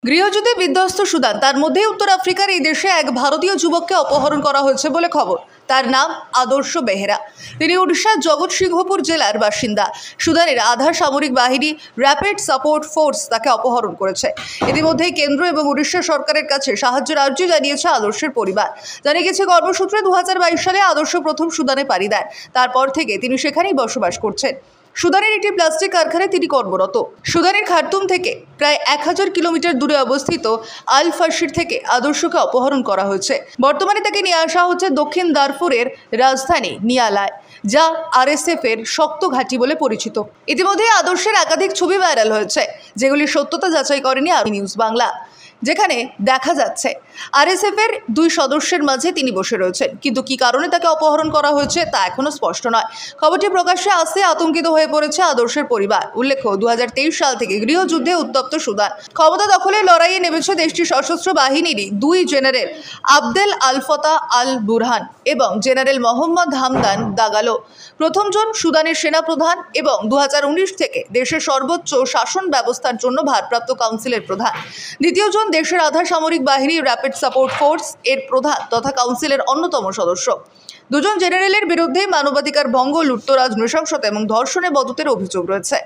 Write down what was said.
গৃহযুদ্ধে বিধ্বস্ত সুদান, তার মধ্যে উত্তর আফ্রিকার এই দেশে এক ভারতীয় যুবককে অপহরণ করা হয়েছে বলে খবর। তার নাম আদর্শ বেহেরা। তিনি উড়িষ্যার জগৎসিংহপুর জেলার বাসিন্দা। সুদানের আধা সামরিক বাহিনী র্যাপিড সাপোর্ট ফোর্স তাকে অপহরণ করেছে। ইতিমধ্যেই কেন্দ্র এবং উড়িষ্যা সরকারের কাছে সাহায্যের আর্জি জানিয়েছে আদর্শের পরিবার। জানা গেছে, কর্মসূত্রে 2022 সালে আদর্শ প্রথম সুদানে পাড়ি দেন। তারপর থেকে তিনি সেখানেই বসবাস করছেন। সুদানের একটি প্লাস্টিক কারখানায় তিনি কর্মরত। সুদানের খার্তুম থেকে প্রায় 1000 কিলোমিটার দূরে অবস্থিত আল ফাশির থেকে আদর্শকে অপহরণ করা হয়েছে। বর্তমানে তাকে নিয়ে আসা হচ্ছে দক্ষিণ দারফুরের রাজধানী নিয়ালায়, যা আরএসএফ এর শক্ত ঘাঁটি বলে পরিচিত। ইতিমধ্যে আদর্শের একাধিক ছবি ভাইরাল হয়েছে, যেগুলির সত্যতা যাচাই করেনি নিউজ বাংলা, যেখানে দেখা যাচ্ছে আরএসএফ এর 2 সদস্যের মাঝে তিনি বসে রয়েছেন। কিন্তু কি কারণে তাকে অপহরণ করা হয়েছে তা এখনো স্পষ্ট নয়। খবরটি প্রকাশ্যে আসতে আতঙ্কিত হয়ে পড়েছে আদর্শের পরিবার। উল্লেখ্য, 2023 সাল থেকে গৃহযুদ্ধে উত্তপ্ত সুদান। ক্ষমতা দখলের লড়াইয়ে নেমেছে দেশটির সশস্ত্র বাহিনীরই 2 জেনারেল, আবদেল আল ফতা আল বুরহান এবং জেনারেল মোহাম্মদ হামদান দাগালো। প্রথমজন সুদানের সেনাপ্রধান এবং 2019 থেকে দেশের সর্বোচ্চ শাসন ব্যবস্থার জন্য ভারপ্রাপ্ত কাউন্সিলের প্রধান। দ্বিতীয়জন দেশের আধা সামরিক বাহিনী র্যাপিড সাপোর্ট ফোর্স এর প্রধান তথা কাউন্সিলের অন্যতম সদস্য। 2 জেনারেলের বিরুদ্ধে মানবাধিকার ভঙ্গ, লুটতরাজ, নৃশংসতা এবং ধর্ষণে মদতের অভিযোগ রয়েছে।